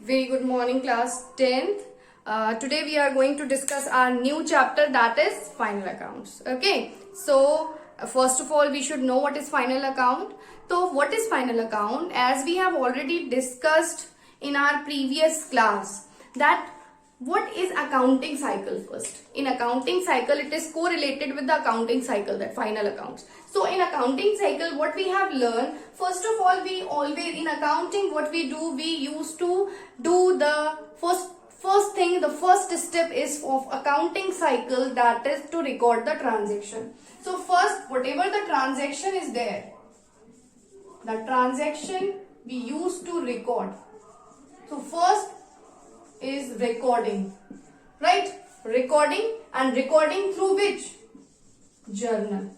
Very good morning, class 10th. Today we are going to discuss our new chapter, that is final accounts. Okay, so first of all we should know what is final account. So what is final account? As we have already discussed in our previous class, that what is accounting cycle first. In accounting cycle, it is correlated with the accounting cycle, that final accounts. So in accounting cycle, what we have learned, first of all, we always in accounting, what we do, we used to do the first thing, the first step is of accounting cycle, that is to record the transaction. So first, whatever the transaction is there, the transaction we used to record. So first is recording, right? Recording, and recording through which? Journal,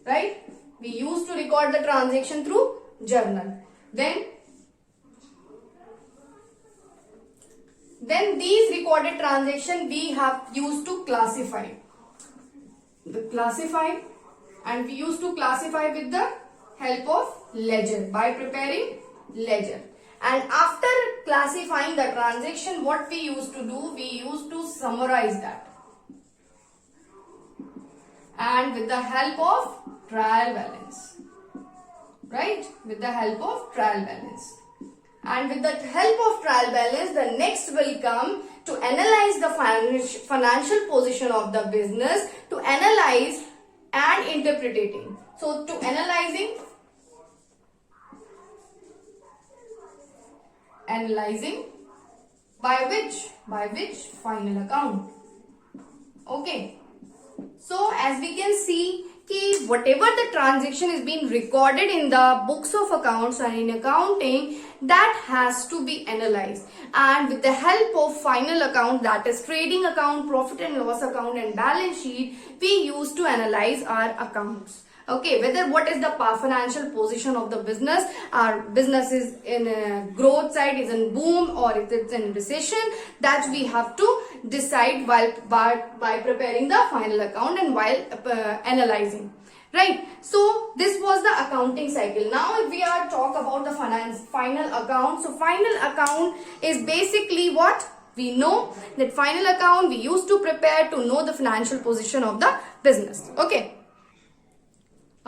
right? We used to record the transaction through journal. Then these recorded transaction we have used to classify. And we used to classify with the help of ledger, by preparing ledger. And after classifying the transaction, what we used to do, we used to summarize that. And with the help of trial balance, right? With the help of trial balance. And with the help of trial balance, the next will come to analyze the financial position of the business, to analyze and interpreting. So to analyzing by which final account. Okay, so as we can see, whatever the transaction is being recorded in the books of accounts and in accounting, that has to be analyzed, and with the help of final account, that is trading account, profit and loss account and balance sheet, we use to analyze our accounts. Okay, whether what is the financial position of the business, our business is in a growth side, is in boom, or if it's in recession, that we have to decide while by preparing the final account and while analyzing, right? So this was the accounting cycle. Now if we are talk about the final account, so final account is basically what we know, that final account we used to prepare to know the financial position of the business. Okay.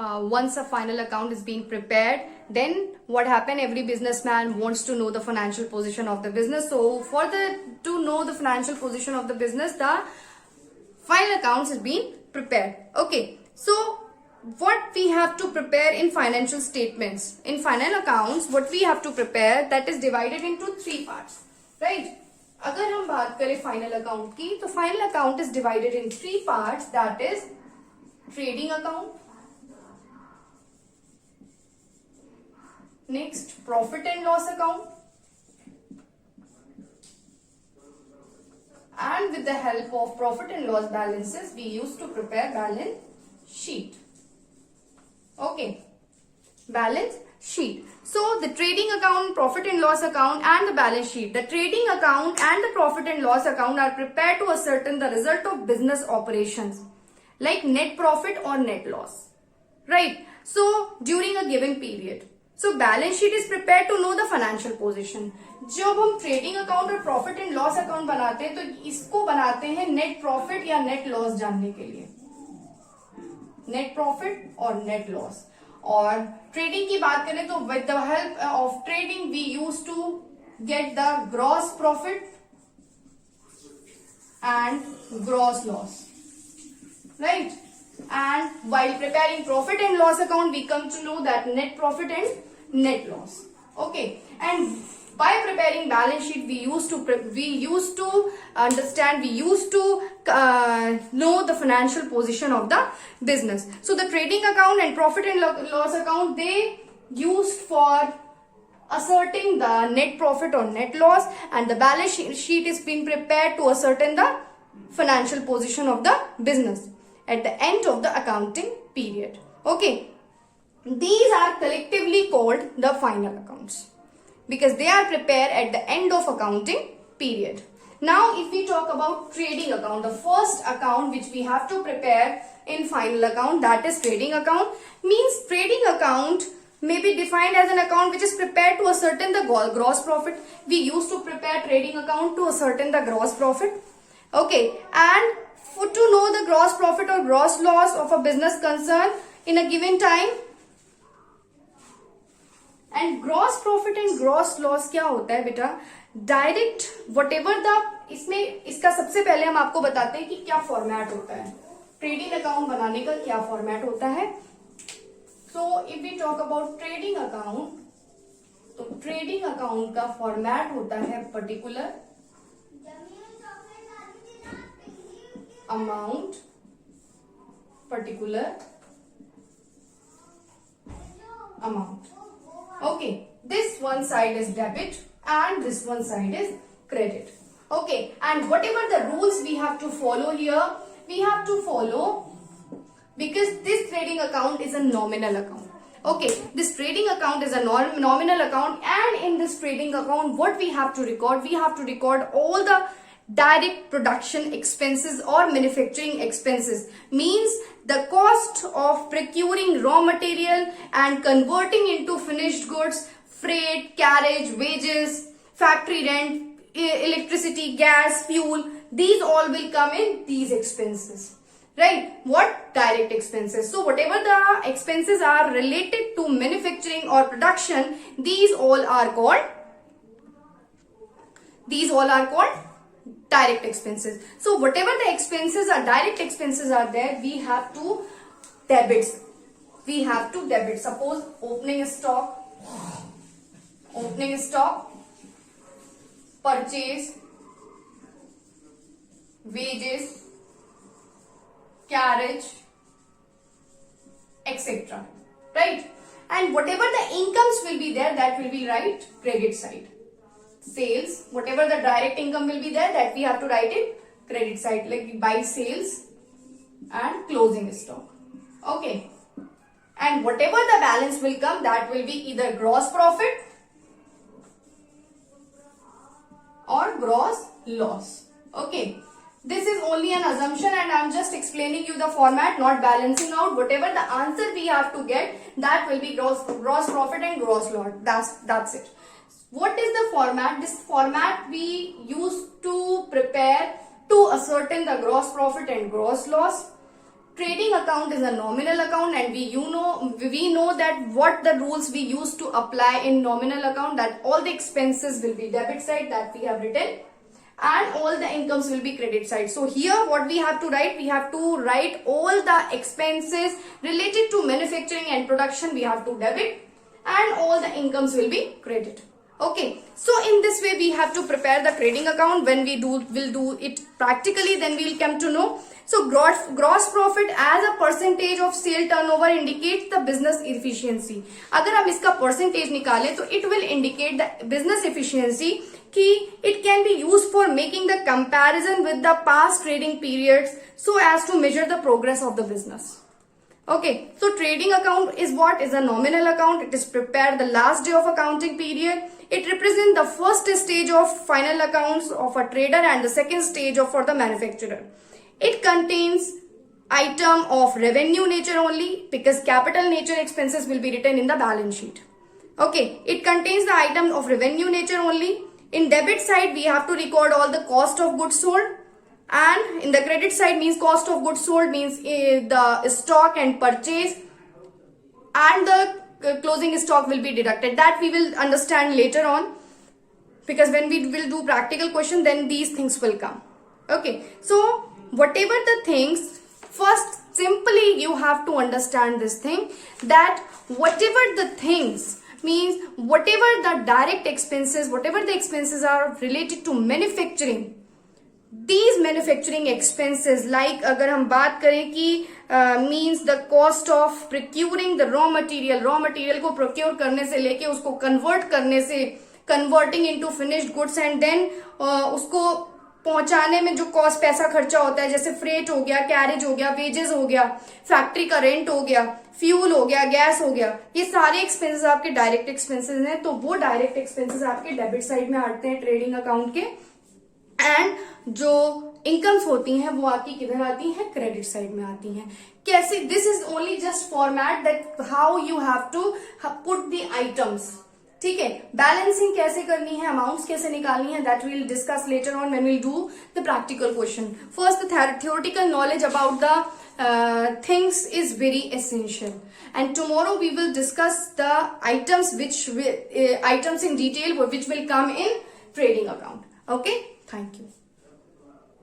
Once a final account is being prepared, then what happened, every businessman wants to know the financial position of the business. So to know the financial position of the business, the final accounts is being prepared. Okay, so what we have to prepare in financial statements, in final accounts, what we have to prepare, that is divided into three parts, right? अगर हम बात करें final account की, तो final account is divided in three parts, that is trading account, next profit and loss account, and with the help of profit and loss balances, we used to prepare balance sheet. Okay, balance sheet. So the trading account, profit and loss account and the balance sheet. The trading account and the profit and loss account are prepared to ascertain the result of business operations, like net profit or net loss, right? So during a given period. So balance sheet is prepared to know the financial position. जब हम trading account और profit and loss account बनाते हैं, तो इसको बनाते हैं net profit या नेट लॉस जानने के लिए, नेट प्रॉफिट और नेट लॉस. और ट्रेडिंग की बात करें तो with the help of trading we use to get the gross profit and gross loss, right? And while preparing profit and loss account, we come to know that net profit and net loss. Okay, and by preparing balance sheet, we used to understand, we used to know the financial position of the business. So the trading account and profit and loss account, they used for ascertain the net profit or net loss, and the balance sheet is being prepared to ascertain the financial position of the business at the end of the accounting period. Okay, these are collectively called the final accounts because they are prepared at the end of accounting period. Now if we talk about trading account, the first account which we have to prepare in final account, that is trading account. Means trading account may be defined as an account which is prepared to ascertain the gross profit. We used to prepare trading account to ascertain the gross profit. Okay, and to know the gross profit or gross loss of a business concern in a given time. And gross profit and gross loss क्या होता है बेटा? Direct whatever the, इसमें इसका सबसे पहले हम आपको बताते हैं कि क्या फॉर्मेट होता है, ट्रेडिंग अकाउंट बनाने का क्या फॉर्मेट होता है. So if we talk about trading account, तो ट्रेडिंग अकाउंट का फॉर्मेट होता है particular amount, particular amount. Okay, this one side is debit and this one side is credit. Okay, and whatever the rules we have to follow here, we have to follow, because this trading account is a nominal account. Okay, this trading account is a nominal account, and in this trading account what we have to record? We have to record all the direct production expenses or manufacturing expenses, means the cost of procuring raw material and converting into finished goods, freight, carriage, wages, factory rent, electricity, gas, fuel, these all will come in these expenses, right? What? Direct expenses. So whatever the expenses are related to manufacturing or production, these all are called direct expenses. So whatever the expenses are, direct expenses are there, we have to debit. Suppose opening stock, purchase, wages, carriage, etc. Right? And whatever the incomes will be there, that will be right credit side. Sales, whatever the direct income will be there, that we have to write it credit side, like buy, sales and closing stock. Okay, and whatever the balance will come, that will be either gross profit or gross loss. Okay, this is only an assumption and I am just explaining you the format, not balancing out. Whatever the answer we have to get, that will be gross profit and gross loss. That's it. What is the format? This format we use to prepare to ascertain the gross profit and gross loss. Trading account is a nominal account, and we know that what the rules we use to apply in nominal account, that all the expenses will be debit side, that we have written, and all the incomes will be credit side. So here what we have to write? We have to write all the expenses related to manufacturing and production, we have to debit, and all the incomes will be credit. Okay, so in this way we have to prepare the trading account. When will do it practically, then we will come to know. So gross profit as a percentage of sale turnover indicates the business efficiency. अगर हम इसका percentage निकालें तो it will indicate the business efficiency कि it can be used for making the comparison with the past trading periods so as to measure the progress of the business. Okay, so trading account is what? Is a nominal account. It is prepared the last day of accounting period. It represents the first stage of final accounts of a trader and the second stage for the manufacturer. It contains item of revenue nature only, because capital nature expenses will be written in the balance sheet. Okay, it contains the item of revenue nature only. In debit side, we have to record all the cost of goods sold. And in the credit side means cost of goods sold means the stock and purchase, and the closing stock will be deducted. That we will understand later on, because when we will do practical question, then these things will come. Okay, so whatever the things, first simply you have to understand this thing, that whatever the things means whatever the direct expenses, whatever the expenses are related to manufacturing, these manufacturing expenses, like अगर हम बात करें कि means the cost of procuring the raw material को procure करने से लेके उसको convert करने से, converting into finished goods, and then उसको पहुंचाने में जो कॉस्ट पैसा खर्चा होता है, जैसे फ्रेट हो गया, कैरेज हो गया, वेजेस हो गया, फैक्ट्री का रेंट हो गया, फ्यूल हो गया, गैस हो गया, ये सारे एक्सपेंसेस आपके डायरेक्ट एक्सपेंसेस हैं. तो वो डायरेक्ट एक्सपेंसेस आपके डेबिट साइड में आते हैं ट्रेडिंग अकाउंट के. एंड जो इनकम्स होती हैं वो आपकी किधर आती हैं, क्रेडिट साइड में आती हैं. कैसे, this is only just format that how you have to put the items. ठीक है, बैलेंसिंग कैसे करनी है, अमाउंट्स कैसे निकालनी है, that will discuss later on when will do the practical question. First the theoretical knowledge about the things is very essential, and tomorrow we will discuss the items items in detail which will come in trading account. Okay, thank you.